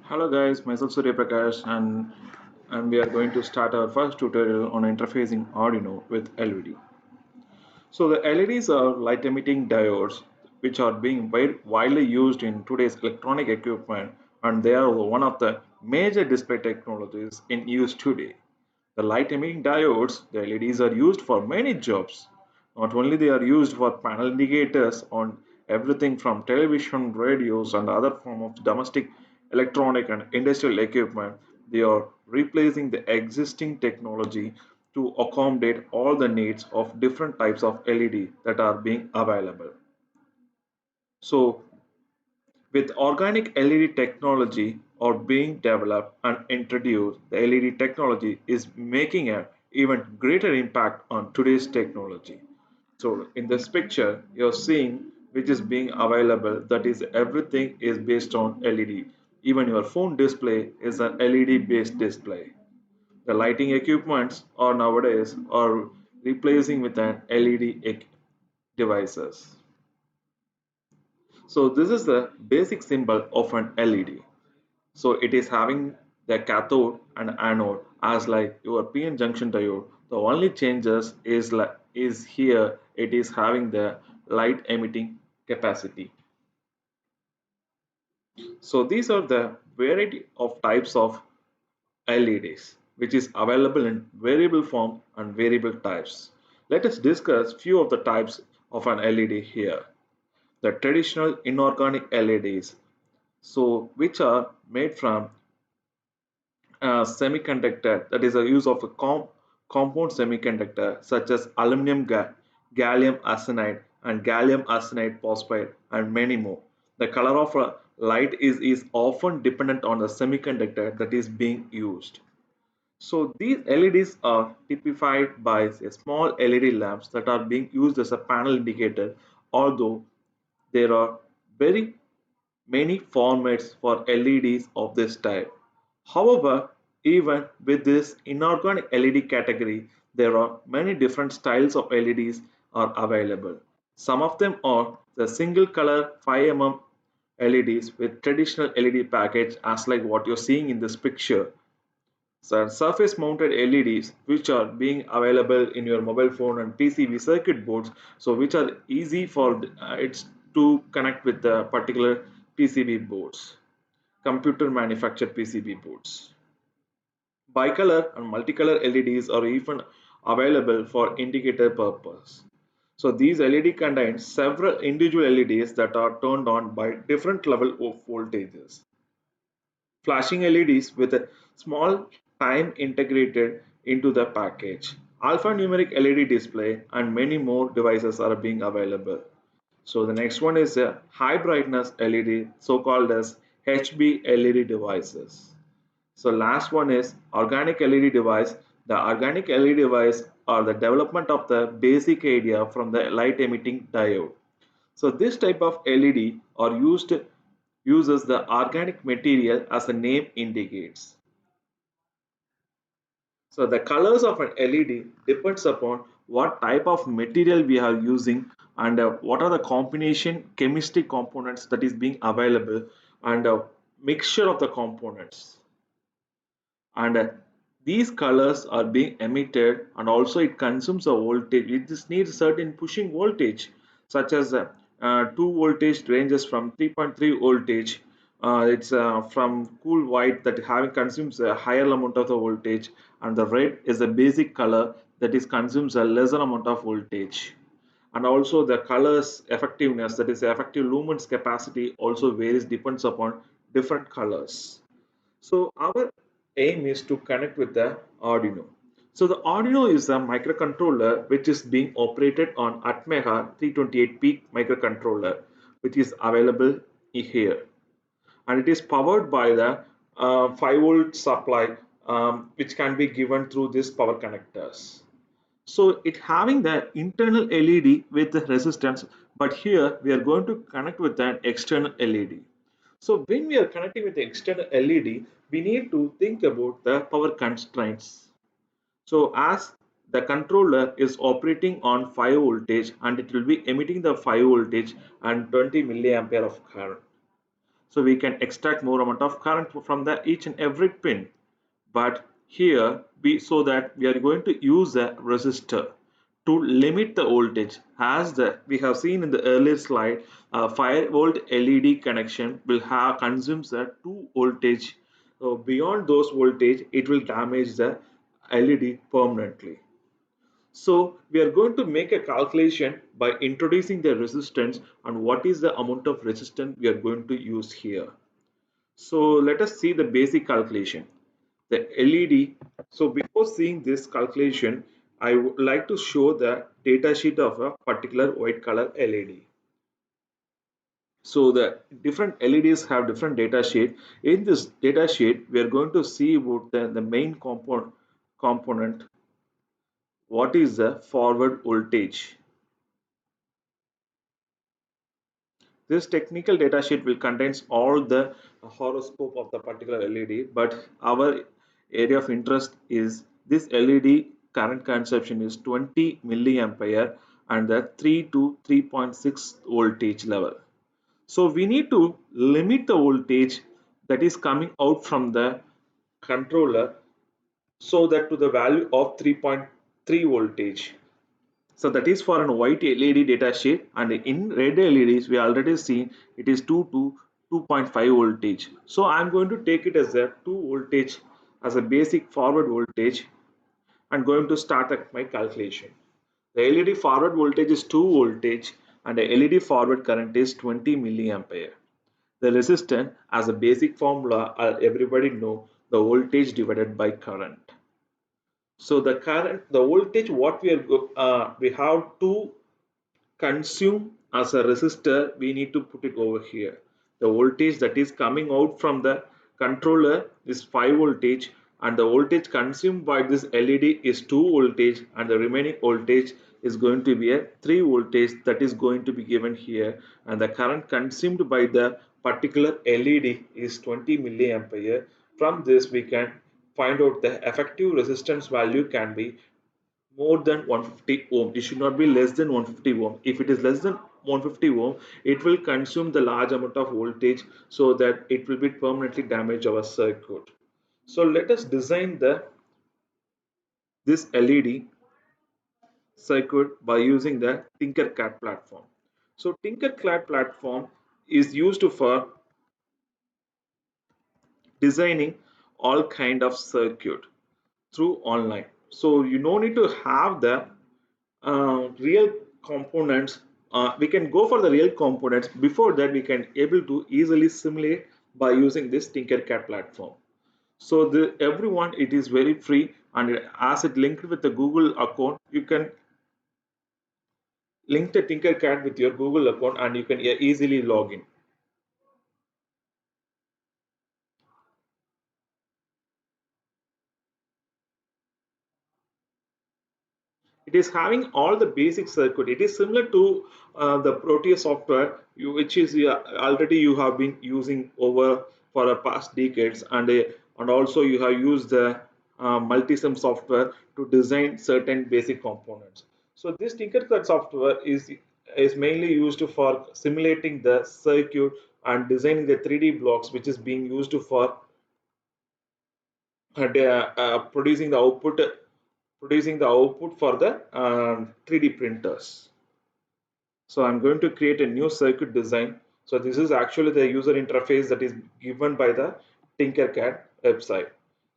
Hello guys, myself Surya Prakash and we are going to start our first tutorial on interfacing Arduino with LED. So the LEDs are light emitting diodes which are being widely used in today's electronic equipment, and they are one of the major display technologies in use today. The light emitting diodes, the LEDs, are used for many jobs. Not only they are used for panel indicators on everything from television, radios and other form of domestic electronic and industrial equipment, they are replacing the existing technology to accommodate all the needs of different types of LED that are being available. So with organic LED technology or being developed and introduced, the LED technology is making an even greater impact on today's technology. So in this picture, you're seeing which is being available, that is everything is based on LED. Even your phone display is an LED based display. The lighting equipments are nowadays are replacing with an LED devices. So this is the basic symbol of an LED. So it is having the cathode and anode as like your PN junction diode. The only changes is here it is having the light emitting capacity. So these are the variety of types of LEDs which is available in variable form and variable types. Let us discuss few of the types of an LED here. The traditional inorganic LEDs, so which are made from semiconductor, that is a use of a compound semiconductor such as aluminum gallium arsenide and gallium arsenide phosphide and many more. The color of a light is often dependent on the semiconductor that is being used. So these LEDs are typified by a small LED lamps that are being used as a panel indicator, although there are very many formats for LEDs of this type. However, even with this inorganic LED category, there are many different styles of LEDs are available. Some of them are the single color 5 LEDs with traditional LED package as like what you're seeing in this picture. So surface mounted LEDs which are being available in your mobile phone and PCB circuit boards, so which are easy for it's to connect with the particular PCB boards, computer manufactured PCB boards. Bicolor and multicolor LEDs are even available for indicator purpose. So these LED contains several individual LEDs that are turned on by different level of voltages. Flashing LEDs with a small time integrated into the package. Alphanumeric LED display and many more devices are being available. So the next one is a high brightness LED, so called as HB LED devices. So last one is organic LED device. The organic LED device are the development of the basic idea from the light emitting diode. So this type of LED are uses the organic material as the name indicates. So the colors of an LED depends upon what type of material we are using and what are the combination chemistry components that is being available and mixture of the components. And these colors are being emitted and also it consumes a voltage. It just needs certain pushing voltage such as 2 voltage ranges from 3.3 voltage. It's from cool white that having consumes a higher amount of the voltage, and the red is a basic color that is consumes a lesser amount of voltage. And also the colors effectiveness, that is effective lumens capacity, also varies depends upon different colors. So our aim is to connect with the Arduino. So the Arduino is a microcontroller which is being operated on Atmega 328P microcontroller, which is available here, and it is powered by the 5-volt supply, which can be given through this power connectors. So it having the internal LED with the resistance, but here we are going to connect with an external LED. So when we are connecting with the external LED, we need to think about the power constraints. So as the controller is operating on 5 voltage and it will be emitting the 5 voltage and 20 milliampere of current. so we can extract more amount of current from the each and every pin. But here we, so that we are going to use a resistor to limit the voltage, as the we have seen in the earlier slide. A 5-volt LED connection will have consumes a 2 voltage. So beyond those voltage it will damage the LED permanently. So we are going to make a calculation by introducing the resistance and what is the amount of resistance we are going to use here. So let us see the basic calculation. The LED. So before seeing this calculation, I would like to show the data sheet of a particular white color LED. So the different LEDs have different data sheet. In this data sheet, we are going to see about the main component. What is the forward voltage? This technical data sheet will contains all the horoscope of the particular LED, but our area of interest is this LED current consumption is 20 milliampere and the 3 to 3.6 voltage level. So we need to limit the voltage that is coming out from the controller so that to the value of 3.3 voltage. So that is for an white LED data sheet, and in red LEDs we already seen it is 2 to 2.5 voltage. So I am going to take it as a 2 voltage as a basic forward voltage and going to start my calculation. The LED forward voltage is 2 voltage and the LED forward current is 20 milliampere. The resistance as a basic formula everybody know the voltage divided by current. So the current, the voltage what we have to consume as a resistor, we need to put it over here. The voltage that is coming out from the controller is 5 voltage and the voltage consumed by this LED is 2 voltage and the remaining voltage is going to be a 3 voltage that is going to be given here, and the current consumed by the particular LED is 20 milliampere. From this we can find out the effective resistance value can be more than 150 ohm. It should not be less than 150 ohm. If it is less than 150 ohm, it will consume the large amount of voltage so that it will be permanently damage our circuit. So let us design the this LED circuit by using the Tinkercad platform. So Tinkercad platform is used for designing all kind of circuit through online. So you no need to have the real components. We can go for the real components. Before that we can able to easily simulate by using this Tinkercad platform. So the everyone, it is very free, and as it linked with the Google account, you can link the Tinkercad with your Google account and you can easily log in. It is having all the basic circuit. It is similar to the Proteus software, which is already you have been using over for the past decades, and also you have used the Multisim software to design certain basic components. So this Tinkercad software is mainly used for simulating the circuit and designing the 3D blocks, which is being used for producing the output for the 3D printers. So I'm going to create a new circuit design. So this is actually the user interface that is given by the Tinkercad website.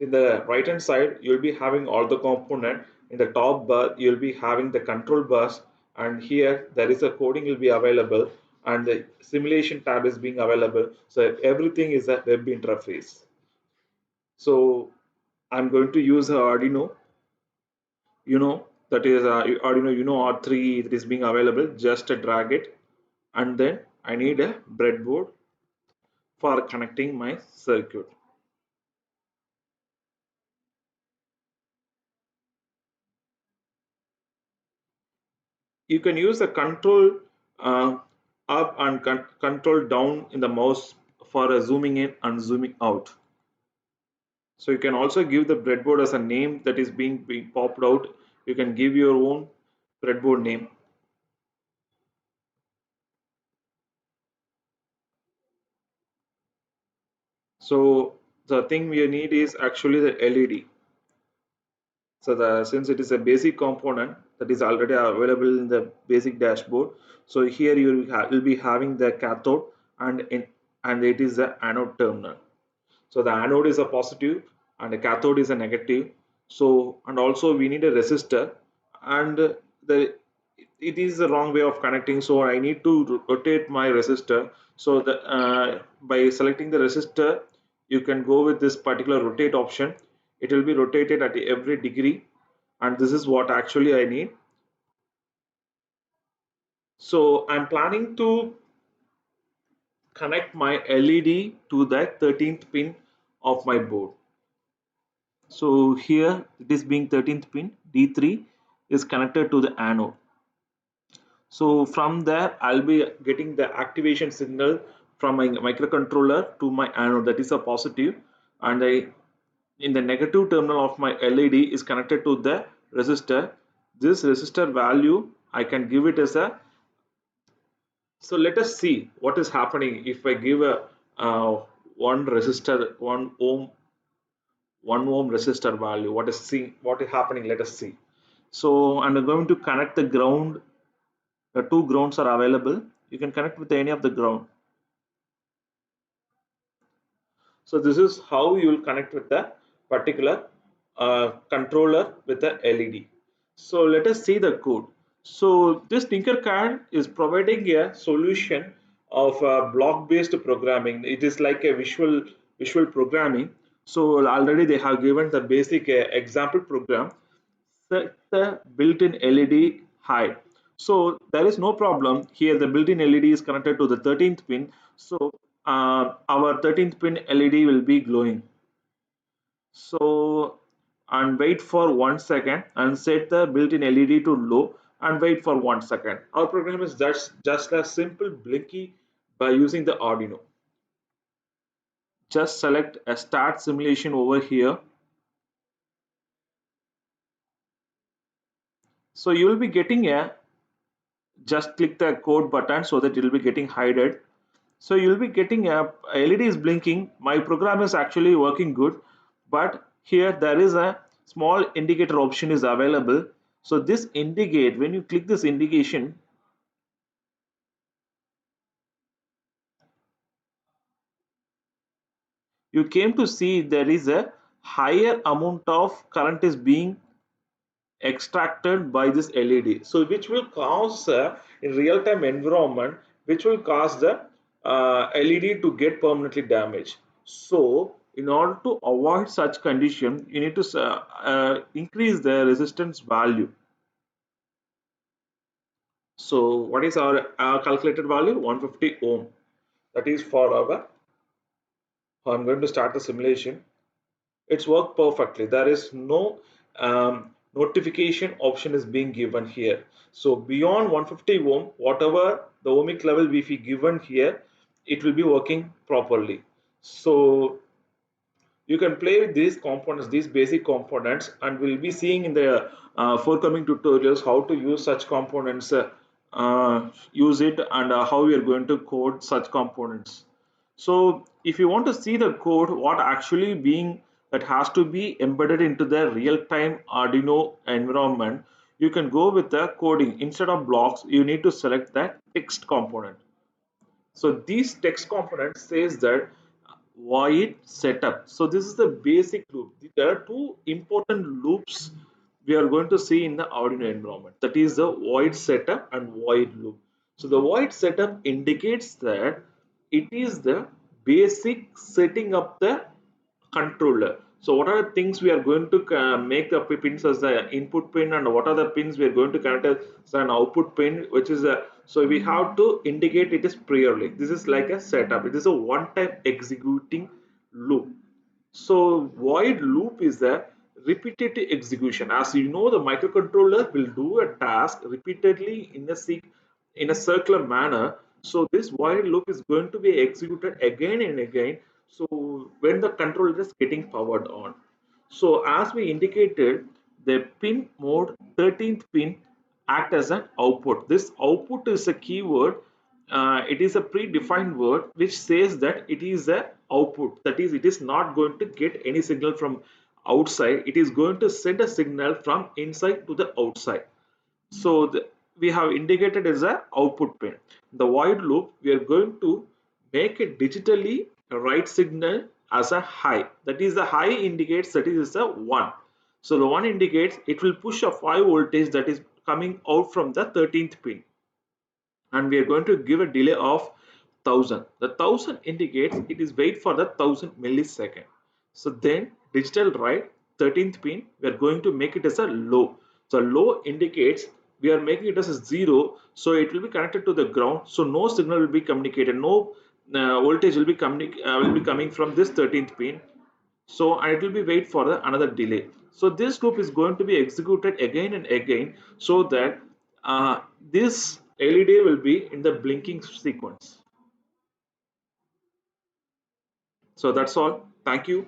In the right hand side, you'll be having all the component. In the top bar, you'll be having the control bus, and here there is a coding will be available, and the simulation tab is being available. So everything is a web interface. So I'm going to use Arduino, that is Arduino R3 that is being available. Just drag it, and then I need a breadboard for connecting my circuit. You can use the control up and control down in the mouse for zooming in and zooming out. So you can also give the breadboard as a name that is being popped out. You can give your own breadboard name. So the thing we need is actually the LED. So since it is a basic component that is already available in the basic dashboard, so here will be having the cathode and it is the anode terminal. So the anode is a positive and the cathode is a negative. So and also we need a resistor, and the it is the wrong way of connecting. So I need to rotate my resistor. So by selecting the resistor, you can go with this particular rotate option. It will be rotated at every degree, and this is what actually I need. So I'm planning to connect my LED to the 13th pin of my board. So here it is being 13th pin, D3 is connected to the anode. So from there I'll be getting the activation signal from my microcontroller to my anode, that is a positive, and in the negative terminal of my LED is connected to the resistor. This resistor value I can give it as a, so let us see what is happening if I give a one resistor, 1 ohm resistor value. What is happening? Let us see. So I'm going to connect the ground. The two grounds are available. You can connect with any of the ground. So this is how you will connect with the particular controller with the LED. So let us see the code. So this Tinkercad is providing a solution of block-based programming. It is like a visual programming. So already they have given the basic example program. Set the built-in LED high. So there is no problem here. The built-in LED is connected to the 13th pin. So our 13th pin LED will be glowing. So and wait for 1 second and set the built-in LED to low and wait for 1 second. Our program is just a simple blinky by using the Arduino. Just select a start simulation over here. So you will be getting a, just click the code button so that it will be getting hidden. So you'll be getting a LED is blinking. My program is actually working good, but here there is a small indicator option is available. So this indicate, when you click this indication, you came to see there is a higher amount of current is being extracted by this LED. So which will cause in real-time environment, which will cause the LED to get permanently damaged. So in order to avoid such condition, you need to increase the resistance value. So what is our calculated value? 150 ohm. That is for our, I'm going to start the simulation. It's worked perfectly. There is no notification option is being given here. So beyond 150 ohm, whatever the ohmic level we given here, it will be working properly. So you can play with these components, these basic components, and we'll be seeing in the forthcoming tutorials how to use such components, use it, and how we are going to code such components. So if you want to see the code, what actually being that has to be embedded into the real-time Arduino environment, you can go with the coding. Instead of blocks, you need to select that text component. So these text components says that void setup. So this is the basic loop. There are two important loops we are going to see in the Arduino environment. That is the void setup and void loop. So the void setup indicates that it is the basic setting up the controller. So what are the things we are going to make the pins as the input pin, and what are the pins we are going to connect as an output pin, which is a, so we have to indicate it is priorly. This is like a setup. It is a one-time executing loop. So void loop is the repetitive execution. As you know, the microcontroller will do a task repeatedly in a circular manner. So this void loop is going to be executed again and again. So when the controller is getting powered on. So as we indicated, the pin mode 13th pin act as an output. This output is a keyword. It is a predefined word which says that it is a output. That is, it is not going to get any signal from outside. It is going to send a signal from inside to the outside. So we have indicated as a output pin. The void loop, we are going to make it digitally write signal as a high. That is, the high indicates that is a 1. So the 1 indicates it will push a 5 voltage that is coming out from the 13th pin, and we are going to give a delay of 1000. The 1000 indicates it is wait for the 1000 millisecond. So then digital write 13th pin, we are going to make it as a low. So low indicates we are making it as a 0, so it will be connected to the ground, so no signal will be communicated, no voltage will be coming from this 13th pin. So and it will be wait for another delay. So this loop is going to be executed again and again, so that this LED will be in the blinking sequence. So that's all. Thank you.